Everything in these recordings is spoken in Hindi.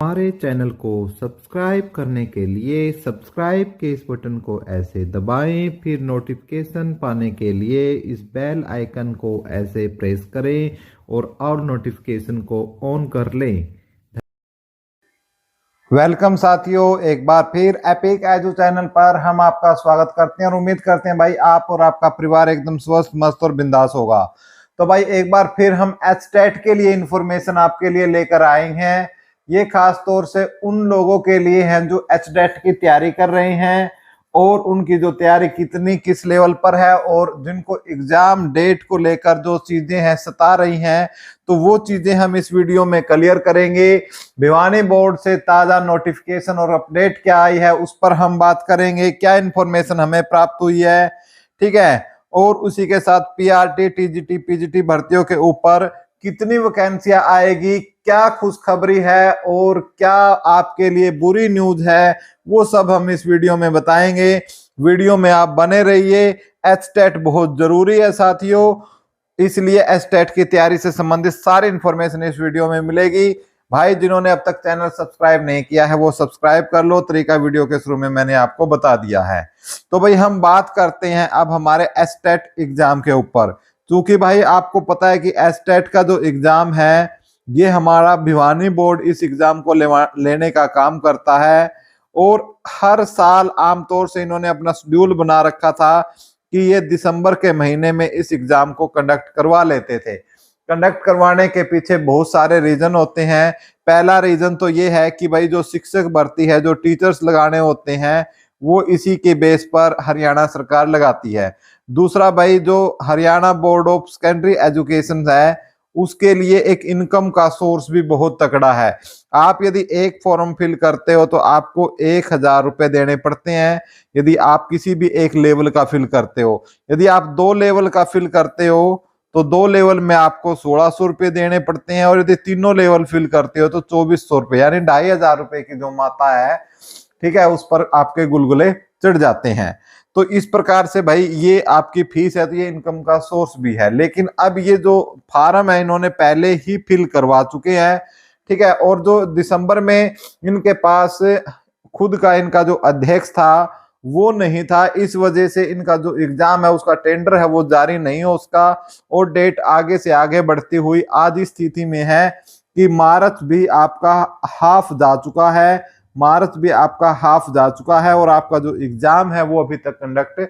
हमारे चैनल को सब्सक्राइब करने के लिए सब्सक्राइब के इस बटन को ऐसे दबाएं, फिर नोटिफिकेशन पाने के लिए इस बेल आइकन को ऐसे प्रेस करें और नोटिफिकेशन को ऑन कर लें। वेलकम साथियों, एक बार फिर एपिक एजू चैनल पर हम आपका स्वागत करते हैं और उम्मीद करते हैं भाई आप और आपका परिवार एकदम स्वस्थ, मस्त और बिंदास होगा। तो भाई एक बार फिर हम एचटेट के लिए इंफॉर्मेशन आपके लिए लेकर आए हैं। ये खास तौर से उन लोगों के लिए हैं जो एचटेट की तैयारी कर रहे हैं और उनकी जो तैयारी कितनी किस लेवल पर है और जिनको एग्जाम डेट को लेकर जो चीजें हैं सता रही हैं, तो वो चीजें हम इस वीडियो में क्लियर करेंगे। भिवानी बोर्ड से ताजा नोटिफिकेशन और अपडेट क्या आई है उस पर हम बात करेंगे, क्या इंफॉर्मेशन हमें प्राप्त हुई है, ठीक है। और उसी के साथ पीआरटी, टीजीटी, पीजीटी भर्तियों के ऊपर कितनी वैकेंसियां आएगी, क्या खुशखबरी है और क्या आपके लिए बुरी न्यूज है, वो सब हम इस वीडियो में बताएंगे। वीडियो में आप बने रहिए। एचटेट बहुत जरूरी है साथियों, इसलिए एचटेट की तैयारी से संबंधित सारी इंफॉर्मेशन इस वीडियो में मिलेगी। भाई जिन्होंने अब तक चैनल सब्सक्राइब नहीं किया है वो सब्सक्राइब कर लो, तरीका वीडियो के शुरू में मैंने आपको बता दिया है। तो भाई हम बात करते हैं अब हमारे एचटेट एग्जाम के ऊपर। क्योंकि भाई आपको पता है कि एचटेट का जो एग्जाम है ये हमारा भिवानी बोर्ड इस एग्जाम को लेने का काम करता है और हर साल आमतौर से इन्होंने अपना शेड्यूल बना रखा था कि ये दिसंबर के महीने में इस एग्जाम को कंडक्ट करवा लेते थे। कंडक्ट करवाने के पीछे बहुत सारे रीजन होते हैं। पहला रीजन तो ये है कि भाई जो शिक्षक भर्ती है, जो टीचर्स लगाने होते हैं, वो इसी के बेस पर हरियाणा सरकार लगाती है। दूसरा भाई जो Haryana board of secondary education है उसके लिए एक इनकम का सोर्स भी बहुत तगड़ा है। आप यदि एक फॉर्म फिल करते हो तो आपको 1,000 रुपए देने पड़ते हैं यदि आप किसी भी एक लेवल का फिल करते हो। यदि आप 2 लेवल का फिल करते हो तो 2 लेवल में आपको 1,600 रुपए देने पड़ते हैं और यदि तीनों लेवल फिल करते हो तो 2,400 रुपए, यानी 2,500 रुपए की जो मात्रा है, ठीक है, उस पर आपके गुलगुले चढ़ जाते हैं। तो इस प्रकार से भाई ये आपकी फीस है तो ये इनकम का सोर्स भी है। लेकिन अब ये जो फार्म है इन्होंने पहले ही फिल करवा चुके हैं, ठीक है। और जो दिसंबर में इनके पास खुद का इनका जो अध्यक्ष था वो नहीं था, इस वजह से इनका जो एग्जाम है उसका टेंडर है वो जारी नहीं हो उसका और डेट आगे से आगे बढ़ती हुई आज इस स्थिति में है कि मार्च भी आपका हाफ जा चुका है। मार्च भी आपका हाफ जा चुका है और आपका जो एग्जाम है वो अभी तक कंडक्ट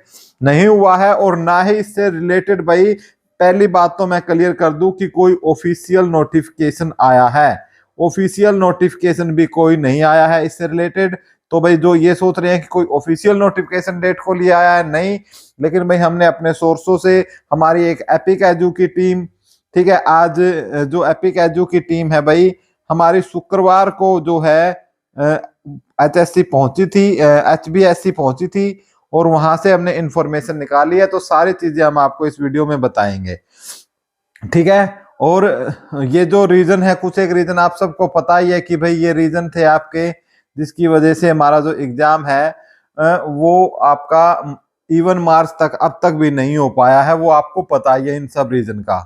नहीं हुआ है और ना ही इससे रिलेटेड भाई पहली बात तो मैं क्लियर कर दूं कि कोई ऑफिशियल नोटिफिकेशन आया है। ऑफिशियल नोटिफिकेशन भी कोई नहीं आया है इससे रिलेटेड। तो भाई जो ये सोच रहे हैं कि कोई ऑफिशियल नोटिफिकेशन डेट को लिए आया है, नहीं। लेकिन भाई हमने अपने सोर्सों से, हमारी एक एपिक एजू की टीम, ठीक है, आज जो एपिक एजू की टीम है भाई हमारी शुक्रवार को जो है एचएससी पहुंची थी, एचबीएससी पहुंची थी और वहां से हमने इंफॉर्मेशन निकाली है। तो सारी चीजें हम आपको इस वीडियो में बताएंगे, ठीक है। और ये जो रीजन है, कुछ एक रीजन आप सबको पता ही है कि भाई ये रीजन थे आपके जिसकी वजह से हमारा जो एग्जाम है वो आपका इवन मार्च तक अब तक भी नहीं हो पाया है, वो आपको पता ही है इन सब रीजन का।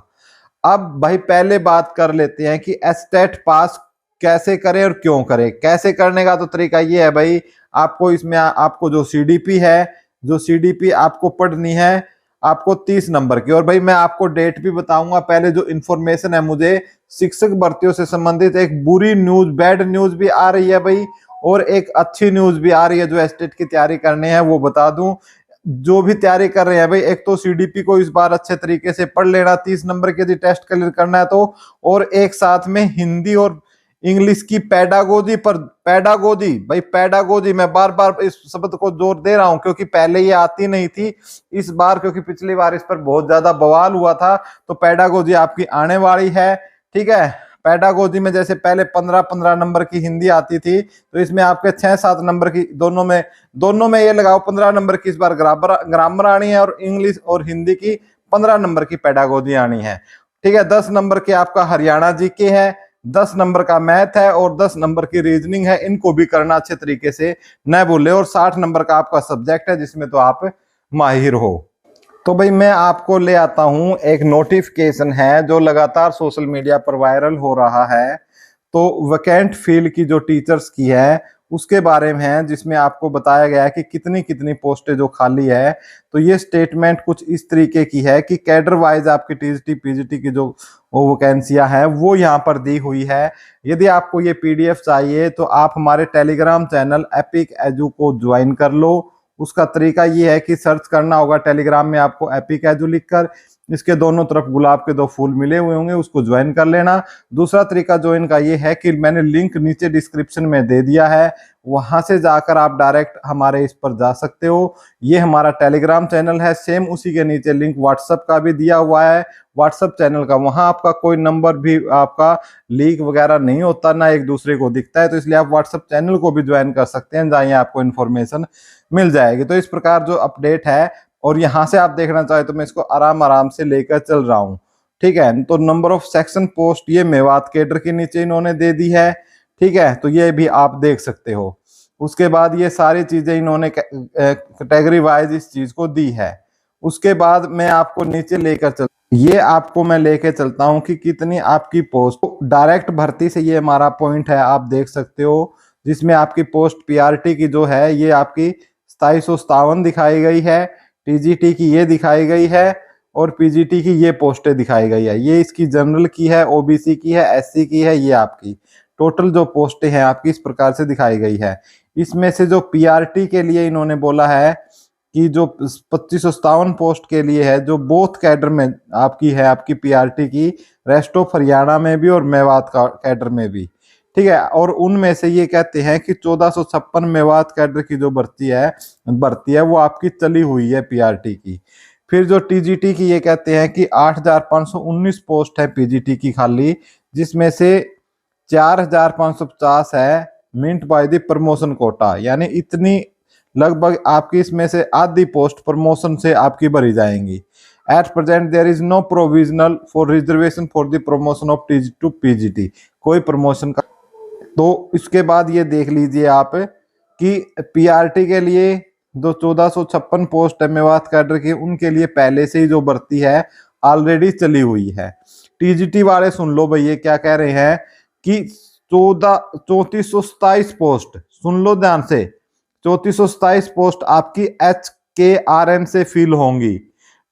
अब भाई पहले बात कर लेते हैं कि एचटेट पास कैसे करें और क्यों करें। कैसे करने का तो तरीका ये है भाई, आपको इसमें आपको जो सीडीपी है, जो सीडीपी आपको पढ़नी है आपको 30 नंबर की। और भाई मैं आपको डेट भी बताऊंगा। पहले जो इंफॉर्मेशन है, मुझे शिक्षक भर्तियों से संबंधित एक बुरी न्यूज, बैड न्यूज भी आ रही है भाई और एक अच्छी न्यूज भी आ रही है। जो एचटेट की तैयारी करने हैं वो बता दूं, जो भी तैयारी कर रहे हैं भाई, एक तो सीडीपी को इस बार अच्छे तरीके से पढ़ लेना 30 नंबर के यदि टेस्ट क्लियर करना है तो, और एक साथ में हिंदी और इंग्लिश की पैडागोजी पर, पैडागोजी भाई पैडागोजी, मैं बार बार इस शब्द को जोर दे रहा हूं क्योंकि पहले ये आती नहीं थी। इस बार क्योंकि पिछली बार इस पर बहुत ज्यादा बवाल हुआ था तो पैडागोजी आपकी आने वाली है, ठीक है। पैडागोजी में जैसे पहले 15-15 नंबर की हिंदी आती थी तो इसमें आपके 6-7 नंबर की, दोनों में ये लगाओ 15 नंबर की इस बार ग्रामर आनी है और इंग्लिश और हिंदी की 15 नंबर की पैडागोजी आनी है, ठीक है। 10 नंबर के आपका हरियाणा जीके है, 10 नंबर का मैथ है और 10 नंबर की रीजनिंग है। इनको भी करना अच्छे तरीके से न भूले। और 60 नंबर का आपका सब्जेक्ट है जिसमें तो आप माहिर हो। तो भाई मैं आपको ले आता हूं, एक नोटिफिकेशन है जो लगातार सोशल मीडिया पर वायरल हो रहा है। तो वैकेंट फील्ड की जो टीचर्स की है उसके बारे में है, जिसमें आपको बताया गया है कि कितनी कितनी पोस्टें जो खाली है। तो ये स्टेटमेंट कुछ इस तरीके की है कि कैडर वाइज आपकी टीजीटी पीजीटी की जो वो वैकेंसियां हैं वो यहाँ पर दी हुई है। यदि आपको ये पीडीएफ चाहिए तो आप हमारे टेलीग्राम चैनल एपिक एजू को ज्वाइन कर लो। उसका तरीका ये है कि सर्च करना होगा टेलीग्राम में आपको एपिक एजू लिखकर, इसके दोनों तरफ गुलाब के 2 फूल मिले हुए होंगे, उसको ज्वाइन कर लेना। दूसरा तरीका ज्वाइन का ये है कि मैंने लिंक नीचे डिस्क्रिप्शन में दे दिया है, वहां से जाकर आप डायरेक्ट हमारे इस पर जा सकते हो। ये हमारा टेलीग्राम चैनल है, सेम उसी के नीचे लिंक व्हाट्सएप का भी दिया हुआ है, व्हाट्सएप चैनल का। वहां आपका कोई नंबर भी आपका लीक वगैरह नहीं होता, ना एक दूसरे को दिखता है, तो इसलिए आप व्हाट्सएप चैनल को भी ज्वाइन कर सकते हैं, जहाँ आपको इन्फॉर्मेशन मिल जाएगी। तो इस प्रकार जो अपडेट है, और यहाँ से आप देखना चाहे तो मैं इसको आराम आराम से लेकर चल रहा हूँ। ठीक है, तो नंबर ऑफ सेक्शन पोस्ट ये मेवात कैडर के नीचे इन्होंने दे दी है। ठीक है, तो ये भी आप देख सकते हो। उसके बाद ये सारी चीजें इन्होंने कैटेगरी वाइज इस चीज को दी है। उसके बाद मैं आपको नीचे लेकर चल, ये आपको मैं लेके चलता हूँ कि कितनी आपकी पोस्ट डायरेक्ट भर्ती से, ये हमारा पॉइंट है, आप देख सकते हो, जिसमें आपकी पोस्ट पीआरटी की जो है ये आपकी 2757 दिखाई गई है, टीजीटी की ये दिखाई गई है, और पीजीटी की ये पोस्टें दिखाई गई है। ये इसकी जनरल की है, ओबीसी की है, एससी की है। ये आपकी टोटल जो पोस्टें हैं आपकी इस प्रकार से दिखाई गई है। इसमें से जो पीआरटी के लिए इन्होंने बोला है कि जो 2557 पोस्ट के लिए है, जो बोथ कैडर में आपकी है, आपकी पीआरटी की, रेस्ट ऑफ हरियाणा में भी और मेवात कैडर में भी। ठीक है, और उनमें से ये कहते हैं कि 1456 मेवात कैडर की जो भर्ती है वो आपकी चली हुई है पीआरटी की। फिर जो टीजीटी की ये कहते हैं कि 8519 पोस्ट है पीजीटी की खाली, जिसमें से 4550 है meant by the promotion quota, यानी इतनी लगभग आपकी इसमें से आधी पोस्ट प्रमोशन से आपकी भरी जाएंगी। At present there is no provisional for reservation for the promotion of TG to PGT, कोई प्रमोशन का। तो इसके बाद ये देख लीजिए आप कि पीआरटी के लिए जो 1456 पोस्ट है मेवात कैडर की, उनके लिए पहले से ही जो भर्ती है ऑलरेडी चली हुई है। टीजीटी वाले सुन लो भैया क्या कह रहे हैं कि 3427 पोस्ट, सुन लो ध्यान से, 3427 पोस्ट आपकी HKRN से फिल होंगी।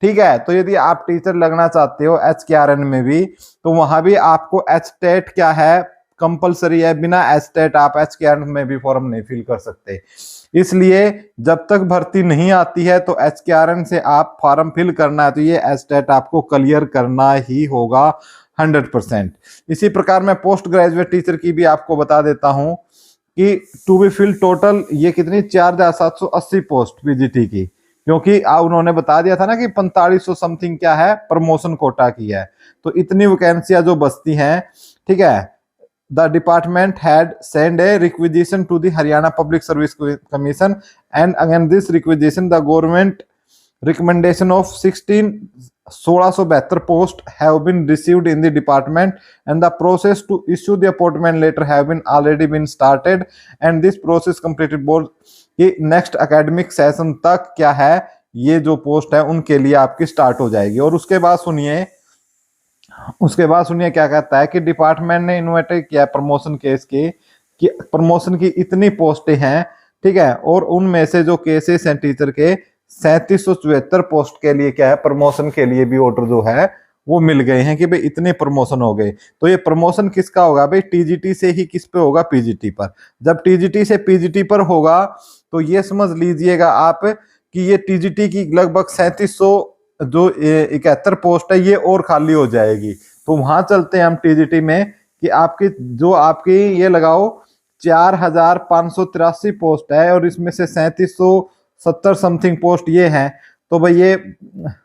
ठीक है, तो यदि आप टीचर लगना चाहते हो HKRN में भी, तो वहां भी आपको HTET क्या है, कंपलसरी है। बिना HTET आप HKRN में भी फॉर्म नहीं फिल कर सकते। इसलिए जब तक भर्ती नहीं आती है तो HKRN से आप फॉर्म फिल करना है तो ये HTET आपको क्लियर करना ही होगा 100%। इसी प्रकार मैं पोस्ट ग्रेजुएट टीचर की भी आपको बता देता हूं कि टू बी फिल टोटल ये कितनी 4780 पोस्ट पीजीटी की, क्योंकि उन्होंने बता दिया था ना कि 4500 समथिंग क्या है प्रमोशन कोटा की है, तो इतनी वैकेंसियां जो बचती हैं। ठीक है, the department had sent a requisition to the Haryana Public Service Commission, and again this requisition the government recommendation of 1672 post have been received in the department, and the process to issue the appointment letter have been already been started, and this process completed board कि नेक्स्ट एकेडमिक सेशन तक क्या है ये जो पोस्ट है उनके लिए आपकी स्टार्ट हो जाएगी। और उसके बाद सुनिए क्या कहता है कि डिपार्टमेंट ने इन्वाइट किया प्रमोशन केस के कि प्रमोशन की इतनी पोस्टें हैं। ठीक है, और उनमें से जो केसेस हैं टीचर के 3774 पोस्ट के लिए क्या है प्रमोशन के लिए भी ऑर्डर जो है वो मिल गए हैं कि भाई इतने प्रमोशन हो गए। तो ये प्रमोशन किसका होगा भाई, टीजीटी से ही किस पे होगा, पीजीटी पर। जब टीजीटी से पीजीटी पर होगा तो ये समझ लीजिएगा आप कि ये टीजीटी की लगभग 3700 जो 71 पोस्ट है ये और खाली हो जाएगी। तो वहां चलते हैं हम टीजीटी में कि आपकी ये लगाओ 4583 पोस्ट है और इसमें से 3770 समथिंग पोस्ट ये हैं, तो भाई ये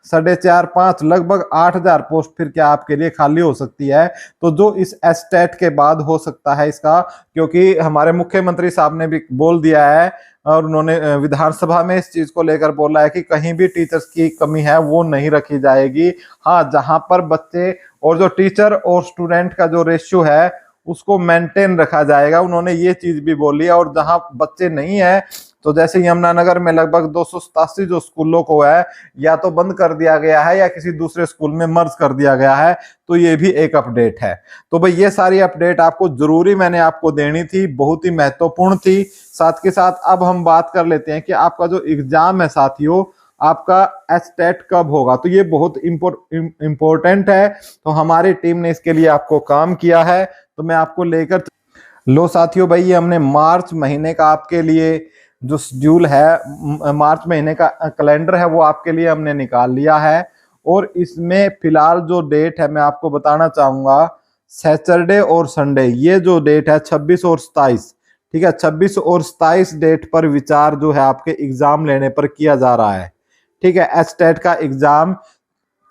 4.5 लगभग 8000 पोस्ट फिर क्या आपके लिए खाली हो सकती है। तो जो इस एस्टेट के बाद हो सकता है इसका, क्योंकि हमारे मुख्यमंत्री साहब ने भी बोल दिया है और उन्होंने विधानसभा में इस चीज को लेकर बोला है कि कहीं भी टीचर्स की कमी है वो नहीं रखी जाएगी। हाँ, जहां पर बच्चे और जो टीचर और स्टूडेंट का जो रेशियो है उसको मेंटेन रखा जाएगा, उन्होंने ये चीज भी बोली है। और जहां बच्चे नहीं है तो जैसे यमुनानगर में लगभग 287 जो स्कूलों को है या तो बंद कर दिया गया है या किसी दूसरे स्कूल में मर्ज कर दिया गया है, तो ये भी एक अपडेट है। तो भाई ये सारी अपडेट आपको जरूरी मैंने आपको देनी थी, बहुत ही महत्वपूर्ण थी। साथ के साथ अब हम बात कर लेते हैं कि आपका जो एग्जाम है साथियों, आपका एचटेट कब होगा। तो ये बहुत इंपॉर्टेंट है, तो हमारी टीम ने इसके लिए आपको काम किया है, तो मैं आपको लेकर लो साथियों। भाई ये हमने मार्च महीने का आपके लिए जो शेड्यूल है, मार्च महीने का कैलेंडर है, वो आपके लिए हमने निकाल लिया है। और इसमें फिलहाल जो डेट है मैं आपको बताना चाहूंगा, सैटरडे और संडे, ये जो डेट है 26 और 27, ठीक है, 26 और 27 डेट पर विचार जो है आपके एग्जाम लेने पर किया जा रहा है। ठीक है, एचटेट का एग्जाम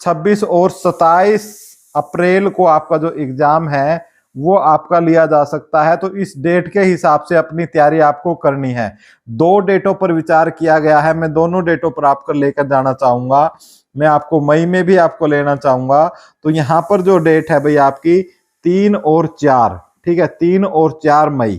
26 और 27 अप्रैल को आपका जो एग्जाम है वो आपका लिया जा सकता है। तो इस डेट के हिसाब से अपनी तैयारी आपको करनी है। 2 डेटों पर विचार किया गया है, मैं दोनों डेटों पर आपको लेकर जाना चाहूंगा। मैं आपको मई में भी आपको लेना चाहूंगा। तो यहाँ पर जो डेट है भाई आपकी 3 और 4, ठीक है, 3 और 4 मई,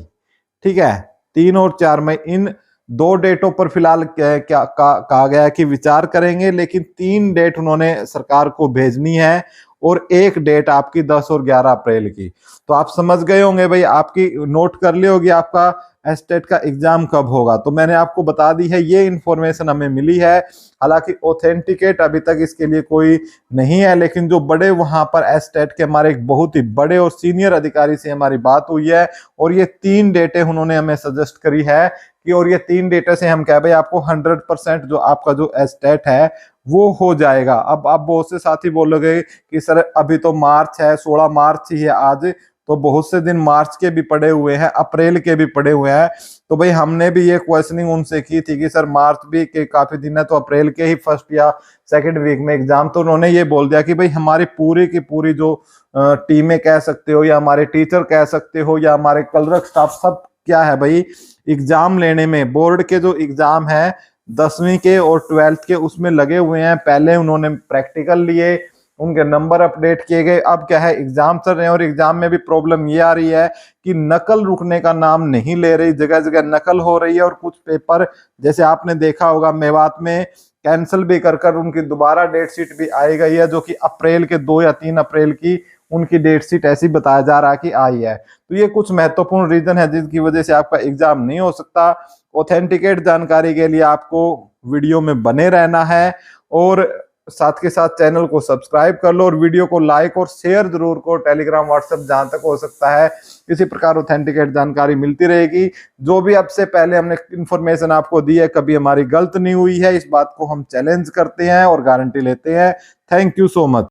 ठीक है, 3 और 4 मई, इन 2 डेटों पर फिलहाल क्या कहा गया है कि विचार करेंगे, लेकिन 3 डेट उन्होंने सरकार को भेजनी है और एक डेट आपकी 10 और 11 अप्रैल की। तो आप समझ गए होंगे भाई, आपकी नोट कर ली होगी आपका एचटेट का एग्जाम कब होगा। तो मैंने आपको बता दी है, ये इंफॉर्मेशन हमें मिली है। हालांकि ऑथेंटिकेट अभी तक इसके लिए कोई नहीं है, लेकिन जो बड़े वहां पर एचटेट के हमारे एक बहुत ही बड़े और सीनियर अधिकारी से हमारी बात हुई है और ये 3 डेटें उन्होंने हमें सजेस्ट करी है कि, और ये 3 डेटा से हम कह भाई आपको 100% जो आपका जो एचटेट है वो हो जाएगा। अब आप बहुत से साथी बोलोगे कि सर अभी तो मार्च है, 16 मार्च ही है आज, तो बहुत से दिन मार्च के भी पड़े हुए हैं, अप्रैल के भी पड़े हुए हैं। तो भाई हमने भी ये क्वेश्चनिंग उनसे की थी कि सर मार्च भी के काफी दिन है, तो अप्रैल के ही फर्स्ट या सेकंड वीक में एग्जाम। तो उन्होंने ये बोल दिया कि भाई हमारी पूरी की पूरी जो टीमें कह सकते हो या हमारे टीचर कह सकते हो या हमारे क्लर्क स्टाफ, सब क्या है भाई एग्जाम लेने में, बोर्ड के जो एग्जाम है 10वीं के और 12th के, उसमें लगे हुए हैं। पहले उन्होंने प्रैक्टिकल लिए, उनके नंबर अपडेट किए गए, अब क्या है एग्जाम चल रहे हैं। और एग्जाम में भी प्रॉब्लम ये आ रही है कि नकल रुकने का नाम नहीं ले रही, जगह जगह नकल हो रही है। और कुछ पेपर जैसे आपने देखा होगा मेवात में कैंसिल भी कर उनकी दोबारा डेट शीट भी आई गई है, जो कि अप्रैल के 2 या 3 अप्रैल की उनकी डेट शीट ऐसी बताया जा रहा है कि आई है। तो ये कुछ महत्वपूर्ण रीजन है जिसकी वजह से आपका एग्जाम नहीं हो सकता। ऑथेंटिकेट जानकारी के लिए आपको वीडियो में बने रहना है और साथ के साथ चैनल को सब्सक्राइब कर लो और वीडियो को लाइक और शेयर जरूर करो, टेलीग्राम व्हाट्सएप जहां तक हो सकता है। इसी प्रकार ऑथेंटिकेट जानकारी मिलती रहेगी। जो भी अब से पहले हमने इंफॉर्मेशन आपको दी है, कभी हमारी गलत नहीं हुई है, इस बात को हम चैलेंज करते हैं और गारंटी लेते हैं। Thank you so much.